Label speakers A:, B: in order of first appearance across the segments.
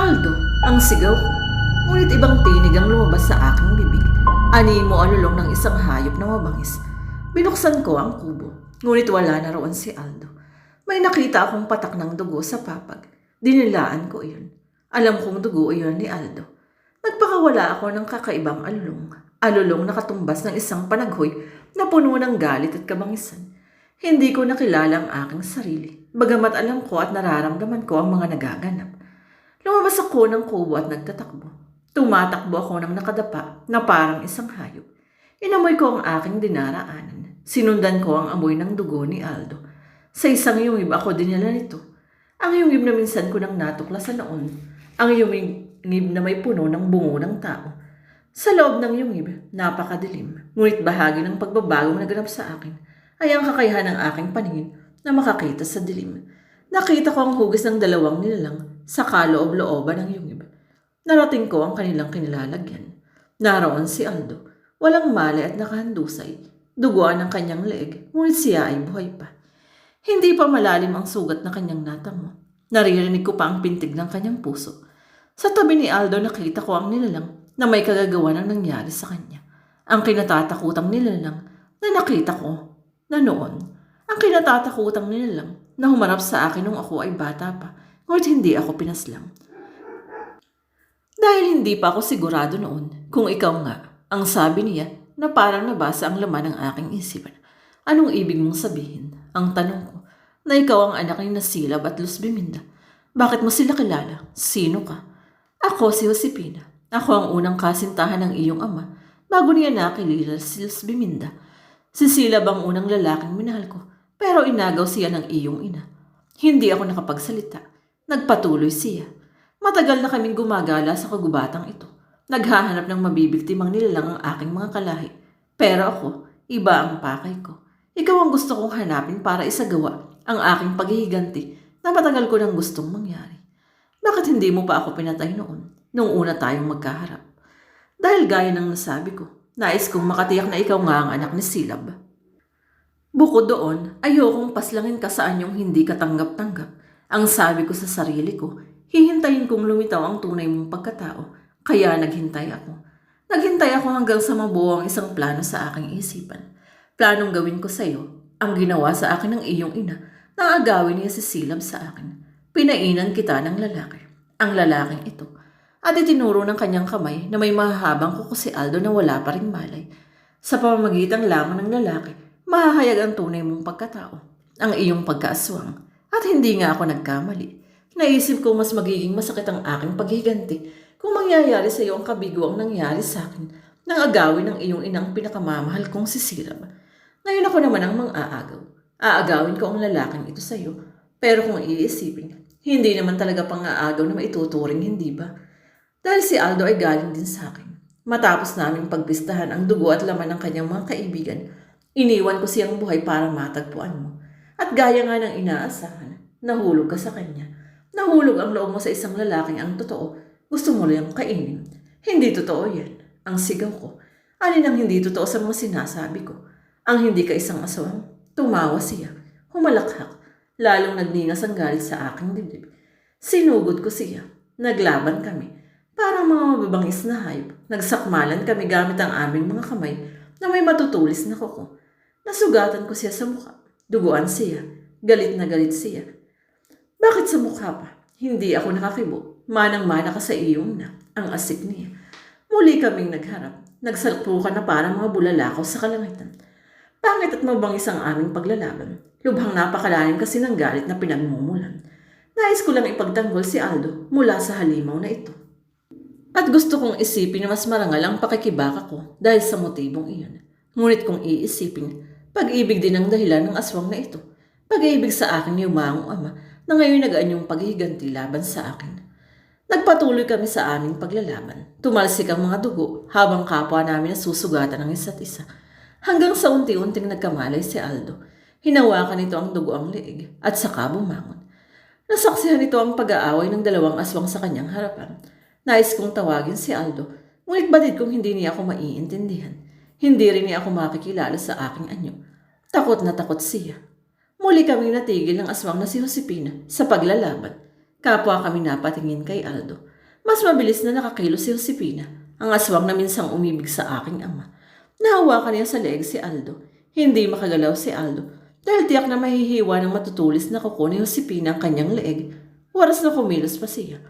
A: Aldo, ang sigaw ko. Ngunit ibang tinig ang lumabas sa aking bibig. Animo alulong ng isang hayop na mabangis. Binuksan ko ang kubo, ngunit wala na roon si Aldo. May nakita akong patak ng dugo sa papag. Dinilaan ko iyon. Alam kong dugo iyon ni Aldo. Nagpakawala ako ng kakaibang alulong. Alulong na katumbas ng isang panaghoy na puno ng galit at kabangisan. Hindi ko nakilala ang aking sarili, bagamat alam ko at nararamdaman ko ang mga nagaganap. Lumabas ako ng kubo at nagtatakbo. Tumatakbo ako ng nakadapa na parang isang hayop. Inamoy ko ang aking dinaraanan. Sinundan ko ang amoy ng dugo ni Aldo. Sa isang yungib ako dinala nito. Ang yungib na minsan ko nang natuklasan noon. Ang yungib na may puno ng bungo ng tao. Sa loob ng yungib, napakadilim. Ngunit bahagi ng pagbabagong naganap sa akin ay ang kakayahan ng aking paningin na makakita sa dilim. Nakita ko ang hugis ng dalawang nilalang sa kaloob-looban ng yungib. Narating ko ang kanilang kinilalagyan. Naroon si Aldo, walang malay at nakahandusay. Duguan ang kanyang leeg, ngunit siya ay buhay pa. Hindi pa malalim ang sugat na kanyang natamo. Naririnig ko pa ang pintig ng kanyang puso. Sa tabi ni Aldo nakita ko ang nilalang na may kagagawa ng nangyari sa kanya. Ang kinatatakutang nilalang na nakita ko na noon. Ang kinatatakutang nilalang na humarap sa akin nung ako ay bata pa, ngunit hindi ako pinaslang. Dahil hindi pa ako sigurado noon kung ikaw nga, ang sabi niya na parang nabasa ang laman ng aking isipan. Anong ibig mong sabihin? Ang tanong ko, na ikaw ang anak ni Nasilab at Luz Biminda. Bakit mo sila kilala? Sino ka? Ako si Josepina. Ako ang unang kasintahan ng iyong ama bago niya nakilala si Luz Biminda. Si Silab ang unang lalaking minahal ko, pero inagaw siya ng iyong ina. Hindi ako nakapagsalita. Nagpatuloy siya. Matagal na kaming gumagala sa kagubatang ito. Naghahanap ng mabibiktimang nilalang ang aking mga kalahi. Pero ako, iba ang pakay ko. Ikaw ang gusto kong hanapin para isagawa ang aking paghihiganti na matagal ko nang gustong mangyari. Bakit hindi mo pa ako pinatay noon, nung una tayong magkaharap? Dahil gaya ng nasabi ko, nais kong makatiyak na ikaw nga ang anak ni Silab. Bukod doon, ayokong paslangin ka sa anyong hindi katanggap-tanggap. Ang sabi ko sa sarili ko, hihintayin kong lumitaw ang tunay mong pagkatao, kaya naghintay ako. Naghintay ako hanggang sa mabuo ang isang plano sa aking isipan. Planong gawin ko sa iyo ang ginawa sa akin ng iyong ina nang agawin niya si Silab sa akin. Pinainan kita ng lalaki, ang lalaking ito, at itinuro ng kanyang kamay na may mahahabang kuko si Aldo na wala pa ring malay. Sa pamamagitan lamang ng lalaki, mahahayag ang tunay mong pagkatao, ang iyong pagkaaswang, at hindi nga ako nagkamali. Naisip ko mas magiging masakit ang aking paghiganti kung mangyayari sa iyo ang kabigo ang nangyari sa akin nang agawin ng iyong inang pinakamamahal kong si Silab. Ngayon ako naman ang mang-aagaw. Aagawin ko ang lalaking ito sa iyo, pero kung iisipin, hindi naman talaga pang-aagaw na maituturing, hindi ba? Dahil si Aldo ay galing din sa akin. Matapos naming pagpistahan ang dugo at laman ng kanyang mga kaibigan, iniwan ko siyang buhay para matagpuan mo. At gaya nga ng inaasahan, nahulog ka sa kanya. Nahulog ang loob mo sa isang lalaking ang totoo. Gusto mo lang kainin. Hindi totoo yan. Ang sigaw ko. Alin ang hindi totoo sa mga sinasabi ko? Ang hindi ka isang aswang? Tumawa siya. Humalakhak. Lalong nagningas ang galit sa aking dibdib. Sinugod ko siya. Naglaban kami. Parang mga mababangis na hayop. Nagsakmalan kami gamit ang aming mga kamay na may matutulis na kuko. Nasugatan ko siya sa mukha. Duguan siya. Galit na galit siya. Bakit sa mukha pa? Hindi ako nakakibo. Manang-mana ka sa iyong na. Ang asik niya. Muli kaming nagharap. Nagsalpukan na parang mga bulalakaw sa kalangitan. Pangit at mabangis ang aming paglalaban. Lubhang napakalalim kasi ng galit na pinagmumulan. Nais ko lang ipagtanggol si Aldo mula sa halimaw na ito. At gusto kong isipin na mas marangal ang pakikibaka ko dahil sa motibong iyon. Ngunit kung iisipin, pag-ibig din ang dahilan ng aswang na ito. Pag-ibig sa akin ni Umaong ama na ngayon nag-anyong paghihiganti laban sa akin. Nagpatuloy kami sa aming paglalaban. Tumalsik ang mga dugo habang kapwa namin nasusugatan ng isa't isa. Hanggang sa unti-unting nagkamalay si Aldo. Hinawakan nito ang dugo ang leeg at saka bumangon. Nasaksihan nito ang pag-aaway ng dalawang aswang sa kanyang harapan. Nais kong tawagin si Aldo, ngunit batid kong hindi niya ako maiintindihan. Hindi rin niya ako makikilala sa aking anyo. Takot na takot siya. Muli kaming natigil ng aswang na si Josepina sa paglalaban. Kapwa kami napatingin kay Aldo. Mas mabilis na nakakilos si Josefina, ang aswang na minsang umibig sa aking ama. Nahawakan niya sa leeg si Aldo. Hindi makagalaw si Aldo dahil tiyak na mahihiwa ng matutulis na kuko ni Josefina ang kanyang leeg. Oras na kumilos pa siya.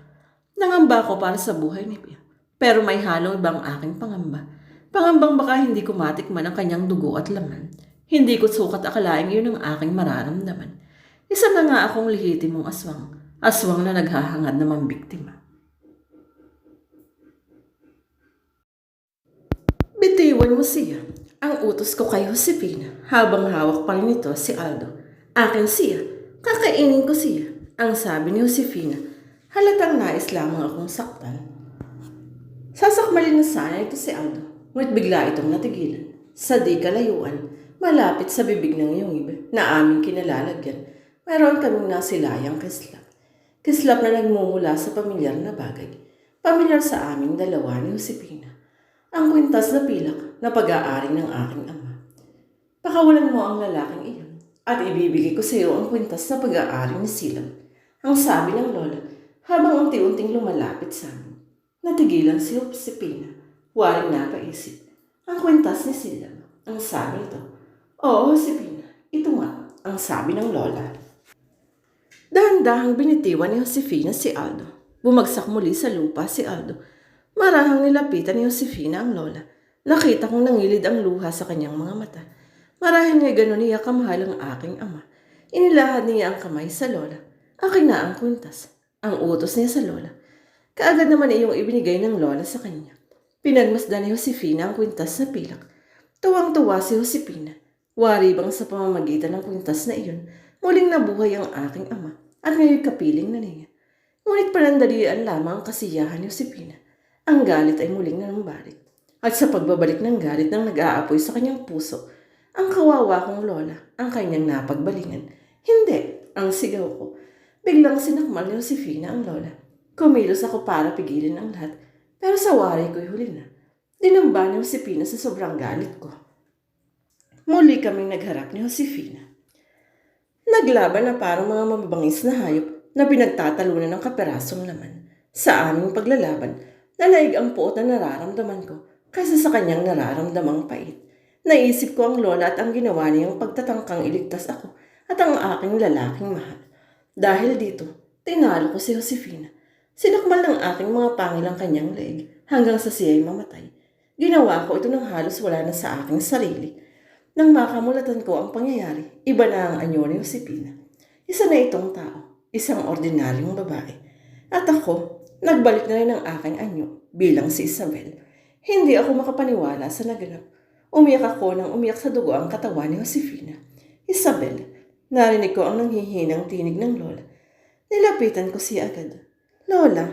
A: Nangamba ko para sa buhay ni Pia. Pero may halong ibang aking pangamba. Pangambang baka hindi ko matikman ang kanyang dugo at laman. Hindi ko sukat akalaing yun ang aking mararamdaman. Isa na nga akong lehitimong aswang. Aswang na naghahangad na mambiktima. Bitiwan mo siya. Ang utos ko kay Josefina habang hawak pa rin nito si Aldo. Akin siya. Kakainin ko siya. Ang sabi ni Josefina. Halatang nais lamang akong saktan. Sasakmalin na sana ito si Aldo. Ngunit bigla itong natigilan. Sa di kalayuan, malapit sa bibig ng yungib na aming kinalalagyan, mayroon kaming nasilayang kislap. Kislap na nagmumula sa pamilyar na bagay. Pamilyar sa aming dalawa ni Josefina. Ang kwintas na pilak na pag-aari ng aking ama. Pakawalan mo ang lalaking iyon at ibibigay ko sa iyo ang kwintas na pag-aari ni Silab. Ang sabi ng lola habang unti-unting lumalapit sa amin. Natigilan si Josefina. Waring napaisip. Ang kwintas ni Silab. Ang sabi nito. Oo, Josefina. Ito nga. Ang sabi ng lola. Dahan-dahang binitiwan ni Josefina si Aldo. Bumagsak muli sa lupa si Aldo. Marahang nilapitan ni Josefina ang lola. Nakita kong nangilid ang luha sa kanyang mga mata. Marahil niya gano'n niya kamahal ang aking ama. Inilahad niya ang kamay sa lola. Akin na ang kwintas. Ang utos niya sa lola. Kaagad naman iyong ibinigay ng lola sa kanya. Pinagmasdan ni Josefina ang kwintas na pilak. Tuwang-tuwa si Josefina. Wari bang sa pamamagitan ng kwintas na iyon, muling nabuhay ang aking ama at ngayon kapiling na niya. Ngunit panandalian lamang ang kasiyahan ni Josefina. Ang galit ay muling nanumbalik. At sa pagbabalik ng galit nang nag-aapoy sa kanyang puso, ang kawawa kong lola ang kanyang napagbalingan. Hindi, ang sigaw ko. Biglang sinakmal ni Josefina ang lola. Kumilos ako para pigilin ang lahat, pero sa wari ko'y huli na. Dinamba ni Josefina sa sobrang galit ko. Muli kaming nagharap ni Josefina. Naglaban na parang mga mababangis na hayop na pinagtatalunan ng kaperasong laman. Sa aming paglalaban, nalaig ang puot na nararamdaman ko kaysa sa kanyang nararamdamang pait. Naisip ko ang lola at ang ginawa niyang pagtatangkang iligtas ako at ang aking lalaking mahal. Dahil dito, tinalo ko si Josefina. Sinakmal ng aking mga pangilang kanyang leeg hanggang sa siya'y mamatay. Ginawa ko ito nang halos wala na sa aking sarili. Nang makamulatan ko ang pangyayari, iba na ang anyo ni Josefina. Isa na itong tao, isang ordinaryong babae. At ako, nagbalik na rin ang aking anyo bilang si Isabel. Hindi ako makapaniwala sa naganap. Umiyak ako nang umiyak sa dugo ang katawan ni Josefina. Isabel, narinig ko ang nanghihinang tinig ng lola. Nilapitan ko siya agad. Lola,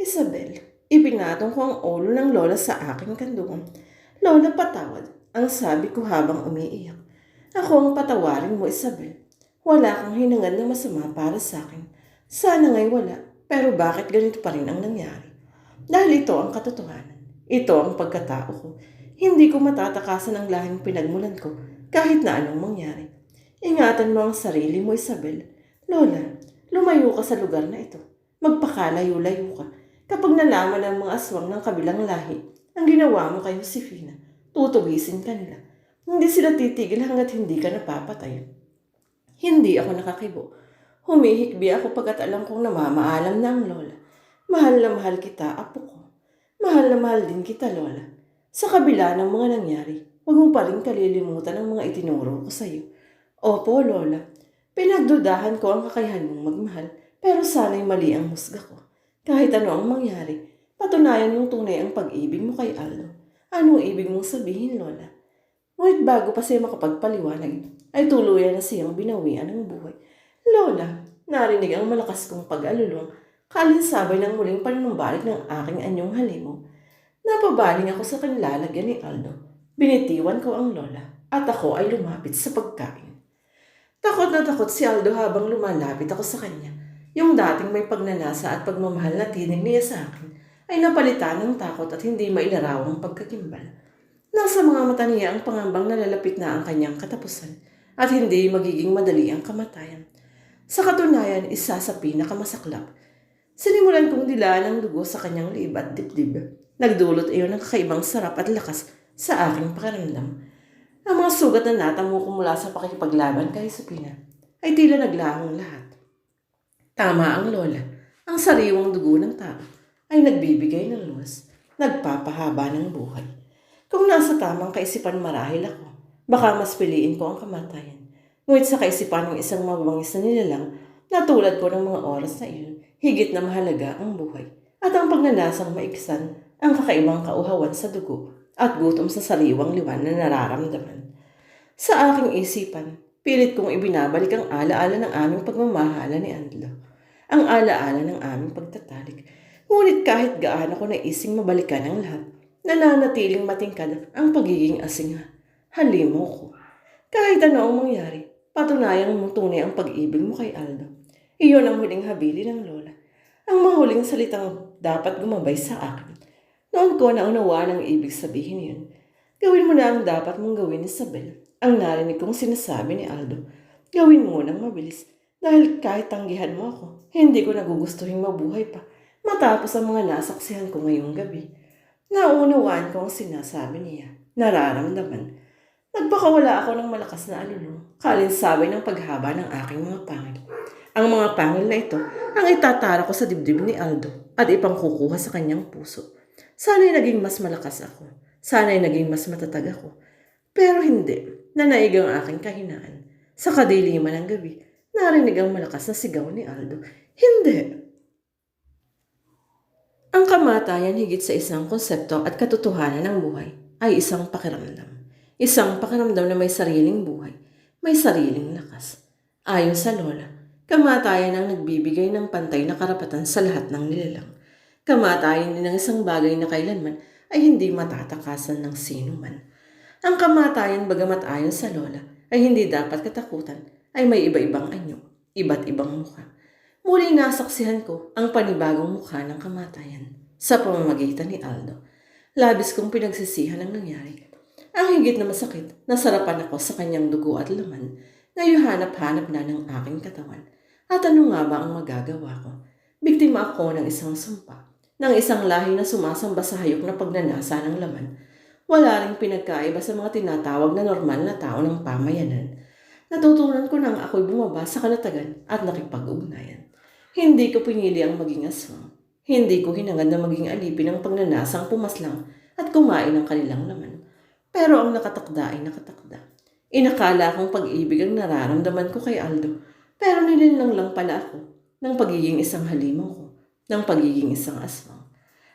A: Isabel, ipinatong ko ang ulo ng lola sa aking kandungan. Lola, patawad, ang sabi ko habang umiiyak. Ako ang patawarin mo, Isabel. Wala kang hinangad na masama para sa akin. Sana nga'y wala, pero bakit ganito pa rin ang nangyari? Dahil ito ang katotohanan. Ito ang pagkatao ko. Hindi ko matatakasan ang lahing pinagmulan ko kahit na anong mangyari. Ingatan mo ang sarili mo, Isabel. Lola, lumayo ka sa lugar na ito. Magpakalayo-layo ka. Kapag nalaman ng mga aswang ng kabilang lahi ang ginawa mo kay Josefina, tutugisin ka nila. Hindi sila titigil hanggat hindi ka napapatay. Hindi ako nakakibo. Humihikbi ako pagkat alam kong namamaalam na ang lola. Mahal na mahal kita, apo ko. Mahal na mahal din kita, lola. Sa kabila ng mga nangyari, huwag mo pa rin kalilimutan ang mga itinuro ko sa iyo. Opo, lola. Pinagdudahan ko ang kakayahan mong magmahal, pero sana'y mali ang husga ko. Kahit ano ang mangyari, patunayan mong tunay ang pag-ibig mo kay Aldo. Anong ibig mong sabihin, lola? Ngunit bago pa siya makapagpaliwanag, ay tuluyan na siyang binawian ng buhay. Lola, narinig ang malakas kong pag-alulong, kalinsabay ng muling panunumbalik ng aking anyong halimo. Napabaling ako sa kanilalagyan ni Aldo. Binitiwan ko ang lola at ako ay lumapit sa pagkain. Takot na takot si Aldo habang lumalapit ako sa kanya. Yung dating may pagnanasa at pagmamahal na tinig niya sa akin ay napalitan ng takot at hindi mailarawang pagkakimbal. Nasa mga mata niya ang pangambang nalalapit na ang kanyang katapusan at hindi magiging madali ang kamatayan. Sa katunayan, isa sa pinakamasaklap.
B: Sinimulan kong dilaan ang dugo sa kanyang liib at dibdib. Nagdulot iyon ng kakaibang sarap at lakas sa aking pakiramdam. Ang mga sugat na natamo ko mula sa pakikipaglaban kay Supina ay tila naglahong lahat. Tama ang lola. Ang sariwang dugo ng tao ay nagbibigay ng lunas, nagpapahaba ng buhay. Kung nasa tamang kaisipan marahil ako, baka mas piliin ko ang kamatayan. Ngunit sa kaisipan ng isang mabangis na nilalang na tulad ko ng mga oras na iyon, higit na mahalaga ang buhay at ang pagnanasang maiksan ang kakaibang kauhawan sa dugo at gutom sa sariwang liwan na nararamdaman. Sa aking isipan, pilit kong ibinabalik ang alaala ng aming pagmamahala ni Andlo. Ang alaala ng aming pagtatalik. Ngunit kahit gaano ko naising mabalikan ang lahat, nananatiling matingkad ang pagiging asing halimo ko. Kahit ano ang mangyari, patunayang mong tunay ang pag-ibig mo kay Aldo. Iyon ang huling habili ng lola. Ang mahuling salitang dapat gumabay sa akin. Noon ko naunawaan ang ibig sabihin yun. Gawin mo na ang dapat mong gawin, Isabel. Ang narinig kong sinasabi ni Aldo. Gawin mo nang mabilis. Dahil kahit tanggihan mo ako, hindi ko nagugustuhin mabuhay pa matapos ang mga nasaksihan ko ngayong gabi. Naunawaan ko ang sinasabi niya. Nararamdaman. Nagpakawala ako ng malakas na alulong, kalinsabay ng paghaba ng aking mga pangil. Ang mga pangil na ito ang itatara ko sa dibdib ni Aldo at ipangkukuha sa kanyang puso. Sana'y naging mas malakas ako. Sana'y naging mas matatag ako. Pero hindi. Nanaig ang aking kahinaan. Sa kadiliman ng gabi, narinig ang malakas na sigaw ni Aldo. Hindi! Ang kamatayan higit sa isang konsepto at katotohanan ng buhay ay isang pakiramdam. Isang pakiramdam na may sariling buhay, may sariling lakas. Ayon sa lola, kamatayan ang nagbibigay ng pantay na karapatan sa lahat ng nilalang. Kamatayan din ng isang bagay na kailanman ay hindi matatakasan ng sino man. Ang kamatayan bagamat ayon sa lola ay hindi dapat katakutan ay may iba-ibang anyo, iba't ibang mukha. Muling nasaksihan ko ang panibagong mukha ng kamatayan sa pamamagitan ni Aldo. Labis kong pinagsisihan ang nangyari. Ang higit na masakit, nasarapan ako sa kanyang dugo at laman na hanap-hanap na ng aking katawan. At ano nga ba ang magagawa ko? Biktima ako ng isang sumpa, ng isang lahi na sumasamba sa hayok na pagnanasa ng laman. Wala ring pinagkaiba sa mga tinatawag na normal na tao ng pamayanan. Natutunan ko nang ako'y bumaba sa kalatagan at nakipag-ugnayan. Hindi ko pinili ang maging aswang. Hindi ko hinangad na maging alipin ng pagnanasang pumaslang at kumain ng kanilang laman. Pero ang nakatakda ay nakatakda. Inakala kong pag-ibig ang nararamdaman ko kay Aldo, pero nilinlang lang pala ako ng pagiging isang halimaw ko, ng pagiging isang aswang.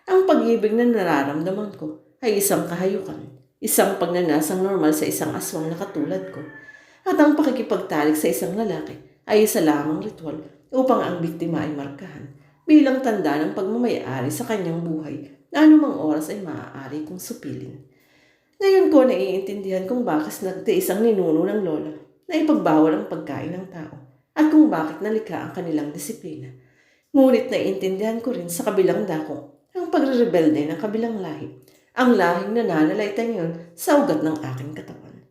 B: Ang pag-ibig na nararamdaman ko ay isang kahayukan, isang pagnanasang normal sa isang aswang na katulad ko. At ang pakikipagtalik sa isang lalaki ay isa lamang ritual upang ang biktima ay markahan bilang tanda ng pagmamayari sa kanyang buhay na anumang oras ay maaari kong supilin. Ngayon ko naiintindihan kung bakit nagtiis ang ninuno ng lola na ipagbawal ang pagkain ng tao at kung bakit nalikha ang kanilang disiplina. Ngunit naiintindihan ko rin sa kabilang dako ang pagre-rebelde ng kabilang lahi, ang lahing nananalaytay ngayon sa ugat ng aking katawan.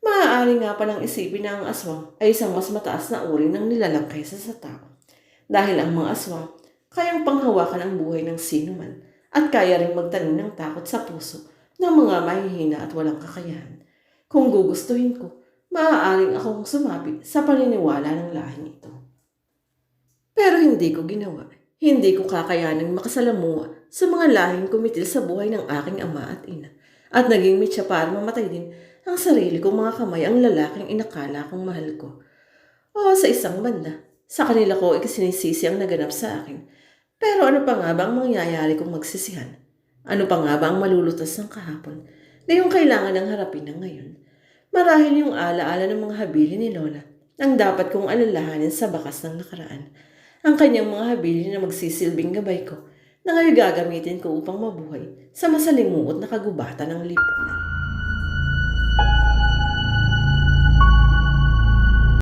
B: Maaari nga palang isipin na ang aswang ay isang mas mataas na uri ng nilalang kaysa sa tao. Dahil ang mga aswang kayang panghawakan ang buhay ng sinuman at kaya rin magtanim ng takot sa puso ng mga mahihina at walang kakayahan. Kung gugustuhin ko, maaaring akong sumapit sa paniniwala ng lahing ito. Pero hindi ko ginawa. Hindi ko kakayaning makasalamuha sa mga lahing kumitil sa buhay ng aking ama at ina. At naging mitya para mamatay din ang sarili kong mga kamay ang lalaking inakala kong mahal ko. O sa isang banda, sa kanila ko ikasinisisi ang naganap sa akin. Pero ano pa nga ba ang mangyayari kung magsisihan? Ano pa nga ba ang malulutas ng kahapon na yung kailangan ng harapin ng ngayon? Marahil yung alaala ng mga habili ni Lola ang dapat kong alalahanin sa bakas ng nakaraan. Ang kanyang mga habili na magsisilbing gabay ko na ngayon gagamitin ko upang mabuhay sa masalimuot na kagubatan ng lipunan.